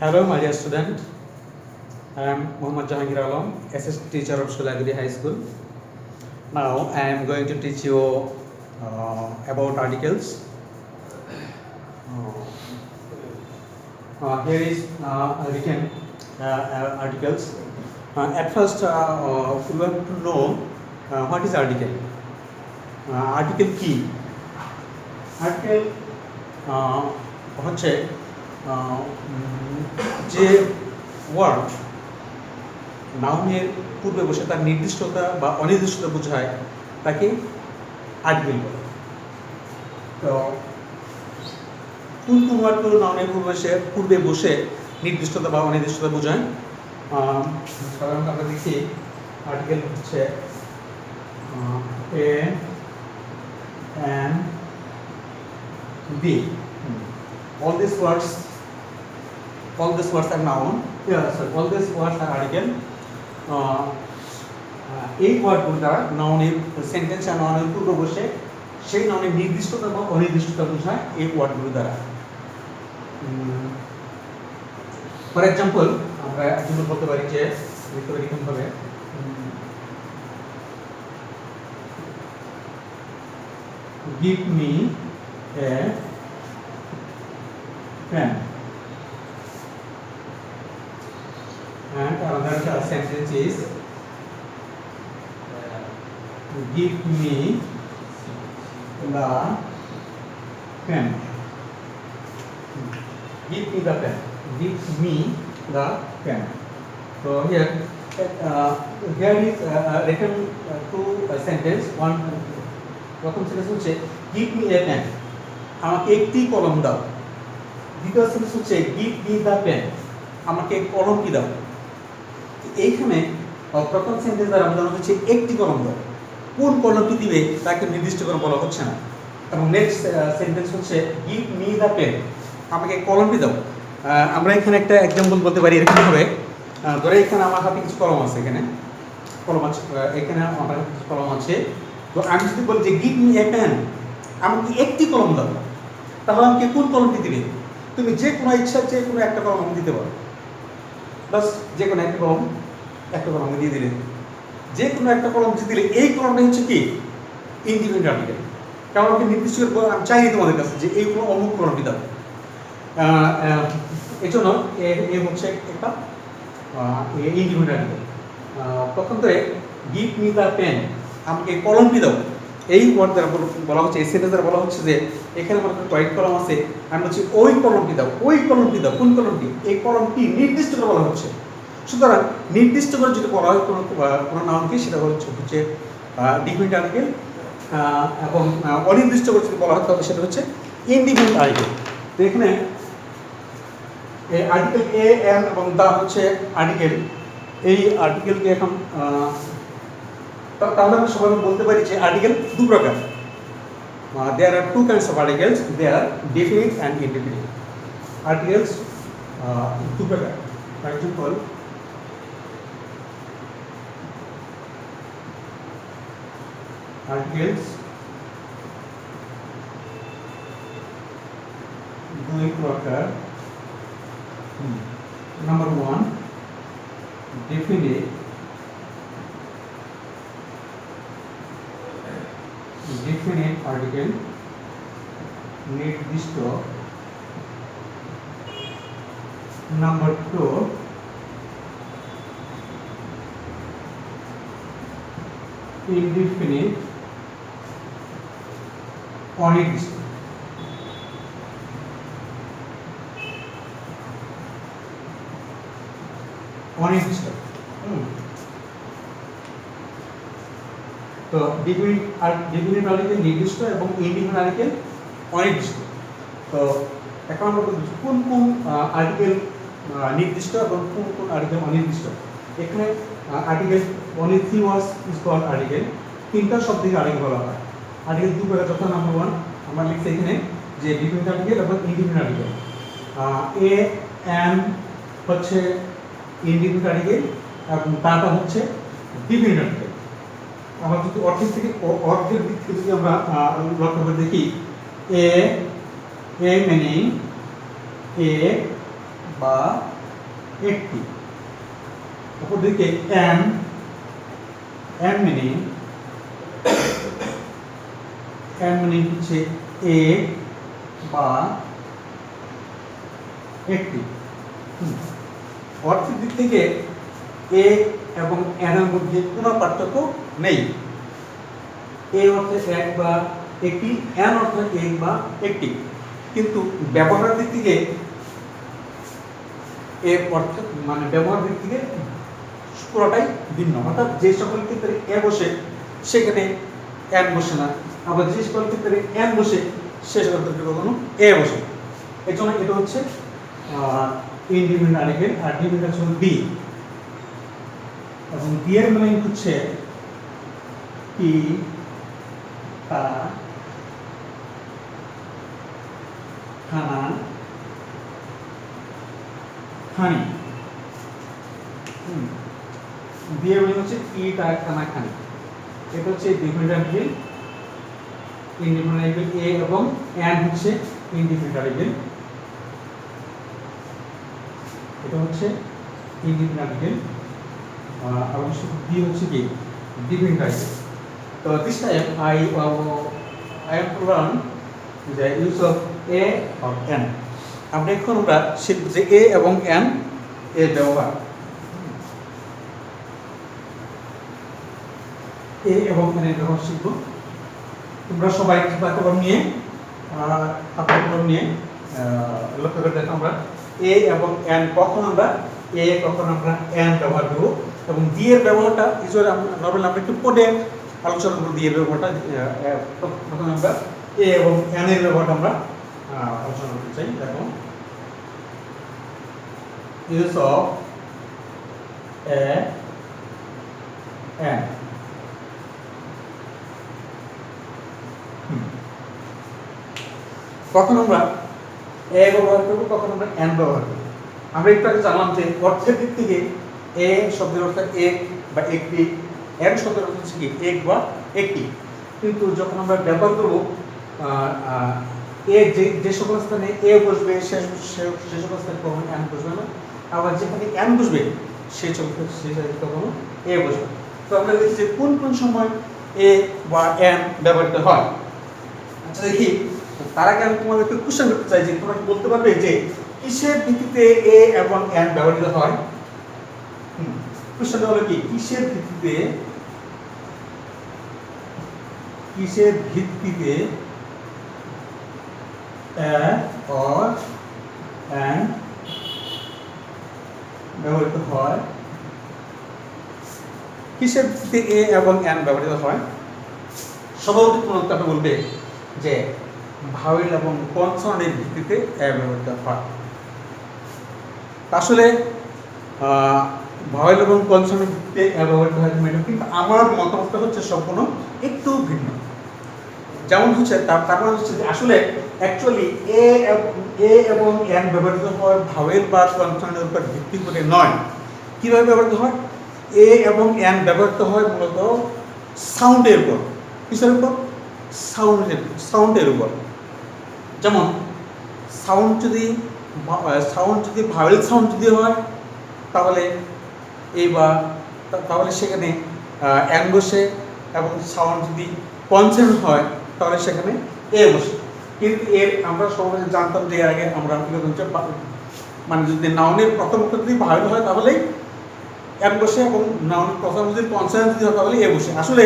Hello, my dear student. I am Muhammad Jahangir Alam, assistant teacher of Sulagiri High School. Now, I am going to teach you about articles. Here is written articles. At first, we want to know what is article. Article কি? Article হচ্ছে যে word নাউনের পূর্বে বসে তার নির্দিষ্টতা বা অনির্দিষ্টতা বোঝায় তাকে আর্টিকেল বলে। তো কোন কোন ওয়ার্ডগুলো নাউনের পূর্বে বসে নির্দিষ্টতা বা অনির্দিষ্টতা বোঝায়? সাধারণত আমরা দেখি আর্টিকেল হচ্ছে এ and B. All these words are noun. All these words are article. এই ওয়ার্ডগুলো দ্বারা নাউনের সেন্টেন্স আর নাউনের পূর্বে বসে সেই নাউনের নির্দিষ্টতা বা অনির্দিষ্টতা বোঝায় এই ওয়ার্ডগুলো দ্বারা। ফর এক্সাম্পল আমরা একজন বলতে পারি যে এরকম ভাবে give me a pen, and another sentence is give me the pen. Give me the pen. Give me the pen. So here is written two sentence. One প্রথম সেন্টেন্স হচ্ছে গিভ মি এ পেন, আমাকে একটি কলম দাও। দ্বিতীয় sentence হচ্ছে give me the pen, আমাকে কলমটি দাও। এইখানে প্রথম সেন্টেন্স দ্বারা বোঝানো হচ্ছে একটি কলম দাও, কোন কলমটি দিবে তাকে নির্দিষ্ট করে বলা হচ্ছে না। এবং নেক্সট সেন্টেন্স হচ্ছে গিভ মি দ্য পেন, আমাকে কলমটি দাও। আমরা এখানে একটা এক্সাম্পল বলতে পারি এরকম ভাবে, ধরে এখানে আমার হাতে কিছু কলম আছে, এখানে কলম আছে, এখানে আমার হাতে কিছু কলম আছে। তো আমি যদি বলি যে গিভ মি এ পেন, আমাকে একটি কলম দাও, তাহলে আমাকে কোন কলমটি দিবে? তুমি যে কোনো ইচ্ছা যে কোনো একটা কলম আমি দিতে পারো, বাস যে কোনো একটা কলম আমি দিয়ে দিলে, যে কোনো একটা কলম দিয়ে দিলে এই কলমটা হচ্ছে কি ইন্ডিপেন্ডেন্ট আর্টিকেল। কারণ আমাকে নির্দিষ্ট করে আমি চাইনি তোমাদের কাছে যে এইগুলো অমুক কলমটি দাও। এই জন্য এ হচ্ছে একটা ইন্ডিপেন্ডেন্ট আর্টিকেল। পক্ষান্তরে গিভ মি দ্য পেন, আমাকে কলমটি দাও, এই ওয়ার্ড দ্বারা বলা হচ্ছে, এই সেন্টেন্স দ্বারা বলা হচ্ছে যে এখানে আমার কয়েক কলম আছে, আমি বলছি ওই কলমটি দাও, ওই কলমটি দাও। কোন কলমটি? এই কলমটি নির্দিষ্ট করে বলা হচ্ছে। সুতরাং নির্দিষ্ট করে যদি বলা হয় কোনো নাউনকে, সেটা হচ্ছে ডিপেন্ডেন্ট আর্টিকেল, এবং অনির্দিষ্ট করে যদি বলা হয় তবে সেটা হচ্ছে ইন্ডিপেন্ডেন্ট আর্টিকেল। তো এখানে এই আর্টিকেল এ এন এবং দা হচ্ছে আর্টিকেল। এই আর্টিকেলকে এখন তাহলে আমরা সবাই বলতে পারি যে আর্টিকেল দু প্রকার। There are two kinds of articles. They are definite and indefinite. Articles দু প্রকার। For example, articles দুই প্রকার। Number one, definite. Definite article, নির্দিষ্ট। Number two, indefinite, অনির্দিষ্ট। অনির্দিষ্ট। তো ডিফিনিট আর্টিকেল নির্দিষ্ট এবং ইনডিফিনিট আর্টিকেল অনির্দিষ্ট। তো এখন আমরা কোন কোন আর্টিকেল নির্দিষ্ট এবং কোন কোন আর্টিকেল অনির্দিষ্ট। এখানে article only three words is called article, তিনটা শব্দকে আর্টিকেল বলা হয়। আর্টিকেল দু প্রকার, যথা নাম্বার ওয়ান আমরা লিখছি এখানে যে ডিফিনিট আর্টিকেল এবং ইনডিফিনিট আর্টিকেল। এ এন হচ্ছে ইনডিফিনিট আর্টিকেল এবং তাটা হচ্ছে ডিফিনিট আর্টিকেল। আমরা যদি অর্থের দিক থেকে যদি আমরা লক্ষ্য করে দেখি, এ মিনিং এ বা একটি। অপরদিকে n মিনিং হচ্ছে এক বা একটি। অর্থের দিক থেকে এ এবং n এর মধ্যে কোনো পার্থক্য নেই। এ অর্থে এক বা একটি, n অর্থে এক বা একটি। কিন্তু ব্যবহারের দিক থেকে এ অর্থে মানে ব্যবহার দিক থেকে পুরোটাই ভিন্ন। অর্থাৎ যে সকল ক্ষেত্রে এ বসে সেখানে n বসে না, আবার যে সকল ক্ষেত্রে n বসে সে সকল ক্ষেত্রে কখনো এ বসে। এর জন্য এটা হচ্ছে ইনডিপেন্ডেন্ট আর্টিকেল, আর ডিপেন্ডেন্ট হচ্ছে বি, এবং বি এর মানে হচ্ছে কি তা খানা খানি। বি এর মানে হচ্ছে কি তা খানা খানি। এটা হচ্ছে dependent article, independent article a, এবং এন হচ্ছে ইনডিপেন্ডেন্ট আর্টিকেল। এটা হচ্ছে ইনডিপেন্ডেন্ট আর্টিকেল, আর বি হচ্ছে কি dependent article. So this time I am to learn the use of a or n. আমরা এখন শিখব যে a এবং n এর ব্যবহার। a এবং n এর ব্যবহার শিখব। তোমরা সবাই খাতা কলম নিয়ে লক্ষ্য করে দেখো আমরা a এবং n কখন আমরা a কখন আমরা n ব্যবহার করব, এবং d এর ব্যবহারটা ইউজুয়ালি নরমালি আমরা একটু পড়ে আলোচনা করব। d এর ব্যবহারটা প্রথমে আমরা a এবং n এর ব্যবহারটা আমরা আলোচনা করতে চাই। দেখো, use of a n। কখন আমরা a ব্যবহার করব, কখন আমরা n ব্যবহার করব। আমরা একটু আগে জানলাম যে অর্থের দিক থেকে a শব্দের অর্থ এক বা একটি, n শব্দের অর্থ হচ্ছে কি এক বা একটি। কিন্তু যখন আমরা ব্যবহার করব এ যে সকল স্থানে এ বসবে সে সকল স্থানে কখনো n বসবে না, আবার যেখানে n বসবে সেই জায়গায় কখনো এ বসবে। তো আমরা দেখি যে কোন কোন সময় এ বা n ব্যবহৃত হয়। আচ্ছা দেখি, তার আগে আমি তোমাদেরকে কোশ্চেন করতে চাই যে তোমরা কি বলতে পারবে যে কিসের ভিত্তিতে এ এবং n ব্যবহৃত হয়? কোশ্চেনটা হলো কি, কিসের ভিত্তিতে a or n ব্যবহৃত হয়? কিসের ভিত্তিতে a এবং n ব্যবহৃত হয়? স্বভাবত তোমরা বলবে যে ভাওয়েল এবং কনসোনেন্টের ভিত্তিতে a ব্যবহৃত হয়। আসলে ভাওয়েল এবং কনসোনেন্টের ভিত্তিতে a ব্যবহৃত হয়, কিন্তু আমার মতামতটা হচ্ছে সম্পূর্ণ একটু ভিন্ন। যেমন হচ্ছে তার কারণ হচ্ছে যে আসলে অ্যাকচুয়ালি এ এবং n ব্যবহৃত হয় ভাওয়েল বা কনসোনেন্টের উপর ভিত্তি করে নয়। কিভাবে ব্যবহৃত হয়? এ এবং n ব্যবহৃত হয় মূলত সাউন্ডের উপর। কিসের উপর? সাউন্ডের উপর। যেমন সাউন্ড যদি ভাওয়েল সাউন্ড যদি হয় তাহলে তাহলে সেখানে n বসে, এবং সাউন্ড যদি কনসোনেন্ট হয় তাহলে সেখানে এ বসে। কিন্তু এর আমরা সবাই জানতাম যে এর আগে আমরা মানে যদি নাউনের প্রথম অক্ষর যদি ভাওয়েল হয় তাহলে n বসে, এবং নাউন প্রথম যদি কনসোনেন্ট যদি হয় তাহলে এ বসে। আসলে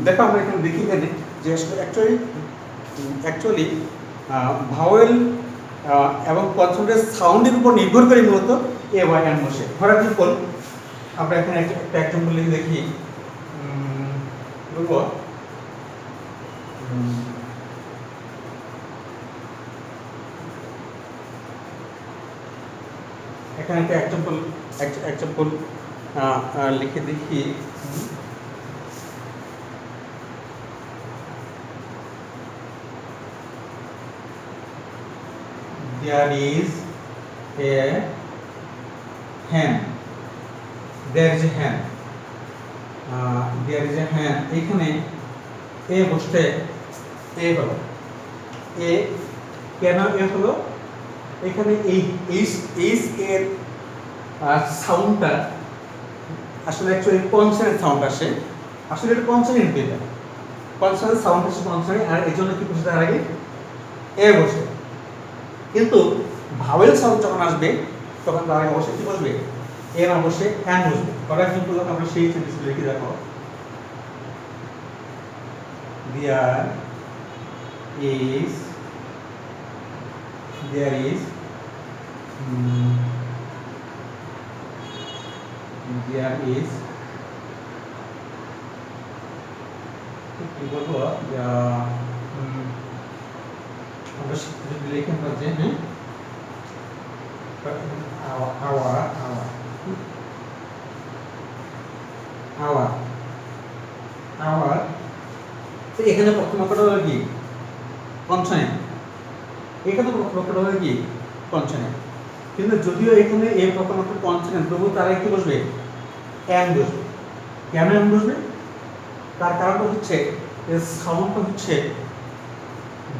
দেখো আমরা এখানে দেখি এখানে যে অ্যাকচুয়ালি ভাওয়েল এবং কনসোনেন্টের সাউন্ডের উপর নির্ভর করে মূলত এ বা n বসে। ফর এক্সাম্পল আমরা এখানে একটা এক্সাম্পল লিখে দেখি, বলবো এখানে একটা এক্সাম্পল লিখে দেখি। There is a hen. There is a hen. There is a hen. এখানে এ বসতে এ হলো। এ কেন এ হলো? এখানে এই এইচ এইচ এর সাউন্ডটা আসলে অ্যাকচুয়ালি কনসোনেন্ট সাউন্ড আসে, আসলে এটা কনসোনেন্ট এটা কনসোনেন্ট সাউন্ড আসে কনসোনেন্ট, আর এই জন্য কি বসে তার আগে এ বসে। কিন্তু ভাওয়েল সাউন্ড যখন আসবে তখন তার আগে অবশ্যই কি বসবে, এর অবশ্যই অ্যান বসবে। ফর এক্সাম্পল আমরা সেই সেন্টেন্স লিখে দেখো, দেয়ার ইজ there is কি বলবো আমরা যদি লিখে পাচ্ছি হ্যাঁ আওয়ার তো এখানে প্রথম অক্ষরটা হলো কি কনসোনেন্ট, এখানে প্রথম অক্ষরটা হলো কি কনসোনেন্ট, কিন্তু যদিও এখানে এর প্রথম অক্ষর কনসোনেন্ট তবু তার কি বসবে এম বসবে। কেন এম বসবে? তার কারণটা হচ্ছে এর সাউন্ডটা হচ্ছে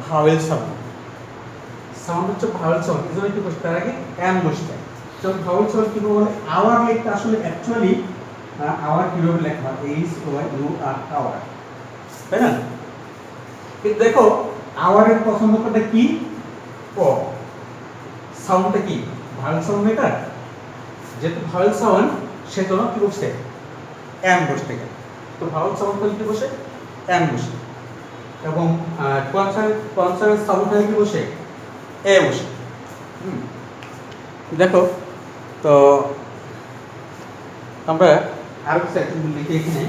ভাওয়েল সাউন্ড, সাউন্ড হচ্ছে ভাওয়েল সাউন্ড, এই জন্য কি বসবে তার আগে এম বসবে। যখন ভাওয়েল সাউন্ড কি বলে আওয়ার লেখা আসলে অ্যাকচুয়ালি আওয়ার কিভাবে লেখা হয় H O U R our, তাই না? কিন্তু দেখো আওয়ারের প্রথম অক্ষরটা কি ও, সাউন্ডটা কি ভাওয়েল সাউন্ড, এটা যেহেতু ভাওয়েল সাউন্ড সেজন্য কি বসছে এম বসতে গেল, তো ভাওয়েল সাউন্ড হলে কি বসে এম বসে, এবং কনসোনেন্ট সাউন্ড হলে কি বসে এ বসে। দেখো তো আমরা আর কিছু এক্সাম্পল লিখি এখানে,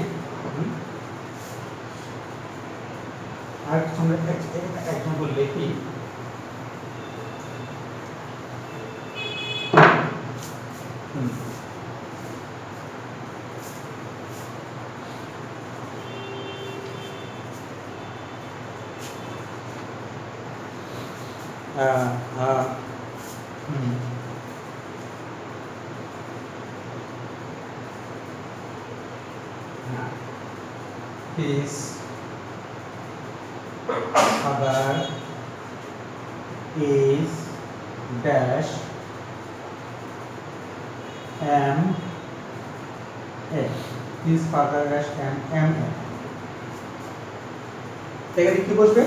আর কিছু আমরা এক্সাম্পল লিখি। His father is dash M A. His father dash M A. এখানে কি বসবে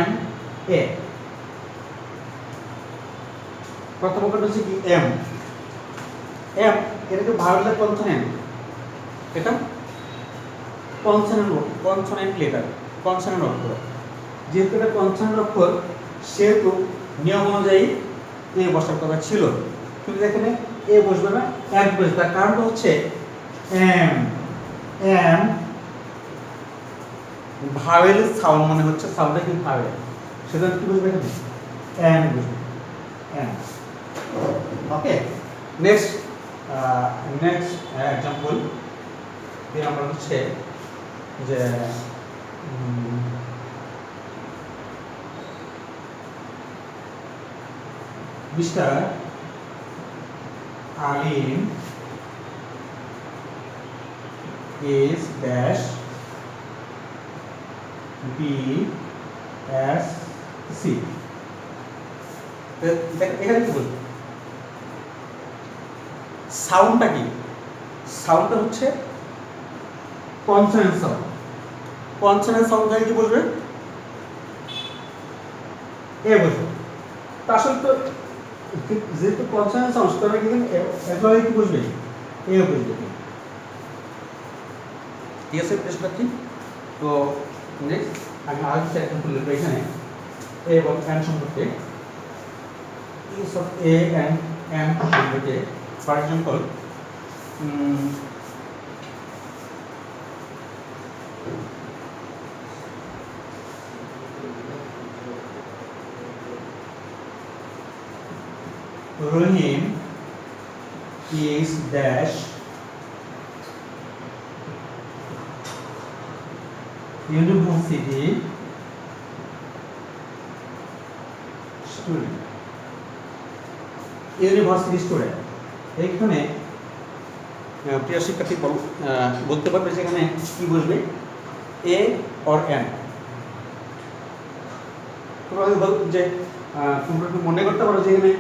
M A। প্রথম অক্ষরটা হচ্ছে কি M, M এটা তো ভাওয়েলের কনসোনেন্ট, এটা কনসোনেন্ট লেটার, কনসোনেন্ট অক্ষর, যেহেতু এটা কনসোনেন্ট অক্ষর সেহেতু নিয়ম অনুযায়ী এ বসার কথা ছিল, কিন্তু এখানে এ বসবে না, এম বসবে। তার কারণটা হচ্ছে এম এম ভাওয়েল সাউন্ড মনে হচ্ছে, সাউন্ডটা কি ভাওয়েল, সেজন্য কি বসবে এখানে এম বসবে এম। ওকে, নেক্সট এক্সাম্পল আমরা হচ্ছে যে mister Alim is dash B S C। এখানে কি বলবো সাউন্ডটা কি, সাউন্ডটা হচ্ছে কনসোনেন্ট সাউন্ড, কনসোনেন্ট সাউন্ড কি বলবে এ বলবে। তা আসলে তো যেহেতু কনসোনেন্ট সাউন্ড সুতরাং এভাবে কি বলবে এ বলবে, ঠিক আছে বুঝতে। তো নেক্সট আমি আরেকটা এক্সাম্পল লিখব এখানে এ এবং এন সম্পর্কে, use of a and an সম্পর্কে। For example Rahim is dash university student, university student. এইখানে প্রিয় শিক্ষার্থী বলতে পারবে যেখানে কি বসবে এ অর এন। তোমরা বল যে তোমরা একটু মনে করতে পারো যে এখানে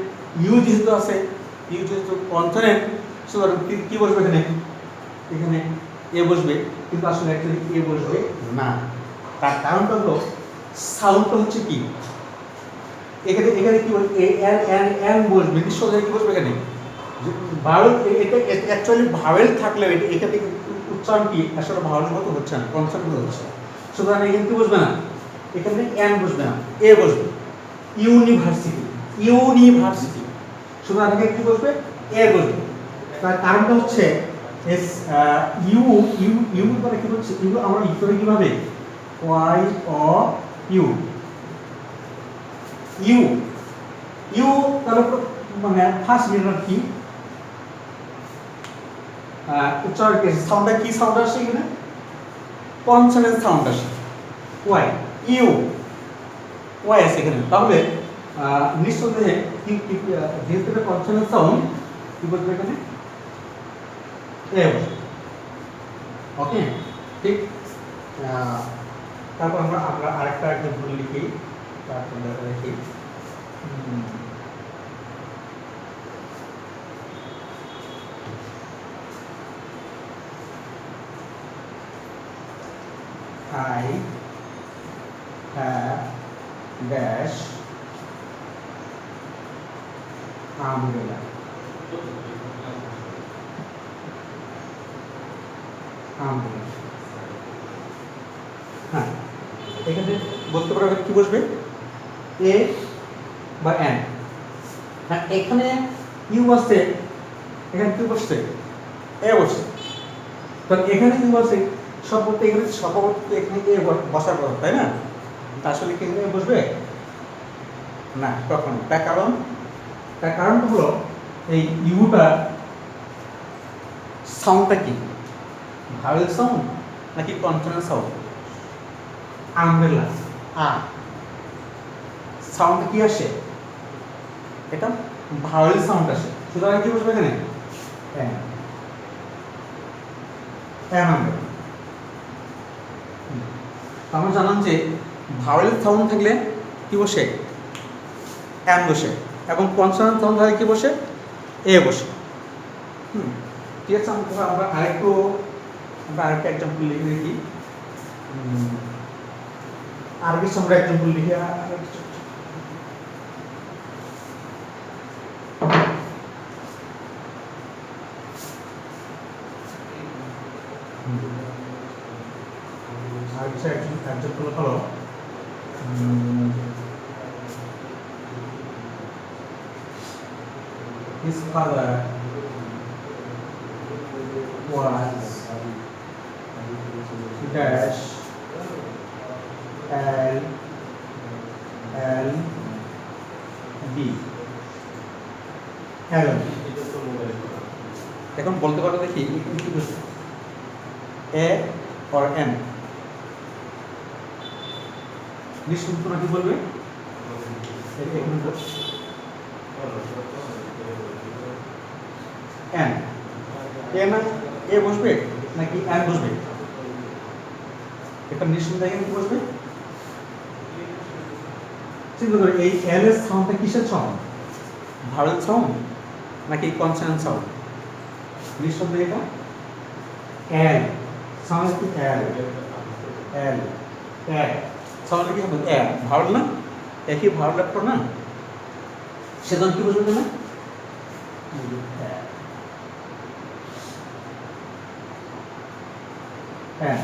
ইউ যেহেতু আছে, ইউ যেহেতু কনসোনেন্ট, সুতরাং কি বসবে এখানে? এখানে এ বসবে, কিন্তু আসলে অ্যাকচুয়ালি এ বসবে না। তার কারণটা হলো সাউন্ডটা হচ্ছে কি, এখানে এখানে কি বলবে, এ এন এন এন বসবে, নিঃসন্দেহে কি বসবে এখানে ভাওয়েল। এটা অ্যাকচুয়ালি ভাওয়েল থাকলেও এটা এখান থেকে উচ্চারণ কি আসলে ভাওয়েলের মতো হচ্ছে না, কনসোনেন্ট হচ্ছে। সুতরাং এখানে কি বসবে না, এখানে এন বসবে না, এ বসবে। ইউনিভার্সিটি, ইউনিভার্সিটি, সুতরাং এখানে কি বসবে, এ বসবে। তার কারণটা হচ্ছে এস ইউ ইউ ইউ পরে কি বলছে, ইউ আমরা লিখতে কিভাবে, Y O U, you you তাহলে মানে ফার্স্ট লেটার কি, উচ্চারণ কি সাউন্ডটা, কি সাউন্ড আসে এখানে, কনসোনেন্ট সাউন্ড আসে, ওয়াই ইউ ওয়াই আছে এখানে। তাহলে নিঃসন্দেহে যেহেতু এটা কনসোনেন্ট সাউন্ড, কি বলতে এখানে এ বসবে। ওকে, ঠিক। তারপর আমরা আমরা আরেকটা এক্সাম্পল লিখি, তারপর দেখি I have dash umbrella. Umbrella. হ্যাঁ, এখানে বলতে পারো কি বসবে, এ বা এন। হ্যাঁ, এখানে ইউ বসছে, এখানে কি বসছে, এ বসছে। তো এখানে কি বসছে, সম্পর্কে এখানে সম্ভবত এখানে এ বসার কথা, তাই না? আসলে কি এখানে বসবে না কখনো। তার কারণটা হলো এই ইউটা সাউন্ডটা কি, ভাওয়েল সাউন্ড নাকি কনসোনেন্ট সাউন্ড? আমব্রেলা আ সাউন্ড কি আসে, এটা ভাওয়েল সাউন্ড আসে। সুতরাং কি বসবে এখানে, এন, এন আমব্রেলা। আমরা জানলাম যে ভাওয়েল সাউন্ড থাকলে কি বসে, এন বসে, এবং কনসোনেন্ট সাউন্ড থাকলে কি বসে, এ বসে। ঠিক আছে, আমরা আরেকটা এক্সাম্পল লিখে দেখি। আর কিছু আমরা এক্সাম্পল লিখি। আর কিছু এক্সাম্পল হলো his father was dash L L B L। এখন বলতে পারো দেখি কি বলছে, এ or এন, নিশ্চিত তোমরা কি বলবে, এন, এ না এ বসবে নাকি এন বসবে, এটা নিশ্চিন্তায় কি বসবে। চিন্তা করে এই এল এর সাউন্ডটা কিসের সাউন্ড, ভাওয়েল সাউন্ড নাকি কনসোনেন্ট সাউন্ড? নিঃসন্দেহে এটা এল সাউন্ড, কি এল এল এল সাউন্ড কি হবে, এল ভাওয়েল না, একই ভাওয়েল অক্ষর না, সেজন্য কি বসবে না, হ্যাঁ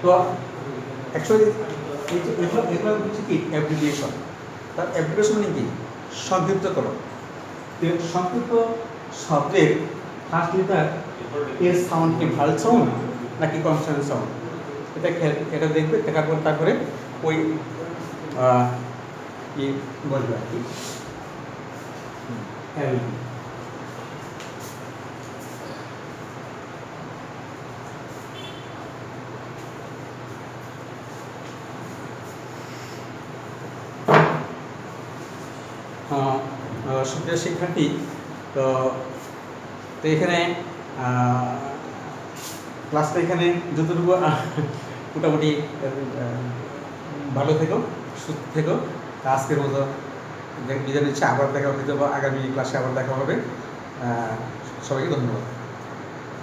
তো অ্যাকচুয়ালি এগুলো হচ্ছে কি অ্যাব্রিভিয়েশন। তার অ্যাব্রিভিয়েশন মানে কি, সংক্ষিপ্তকরণ। সংক্ষিপ্ত শব্দের ফার্স্ট লেটার এর সাউন্ড কি ভাওয়েল সাউন্ড নাকি কনসোনেন্ট সাউন্ড, এটা দেখবে, দেখার পর তারপরে ওই কি বলবে আর কি। সুপ্রিয় শিক্ষার্থী, তো এখানে ক্লাসটা এখানে যতটুকু মোটামুটি ভালো থেকো, সুস্থ থেকো। আজকের মতো বিদায় নিচ্ছি, আবার দেখা হয়তো বা আগামী ক্লাসে আবার দেখা হবে। সবাইকে ধন্যবাদ।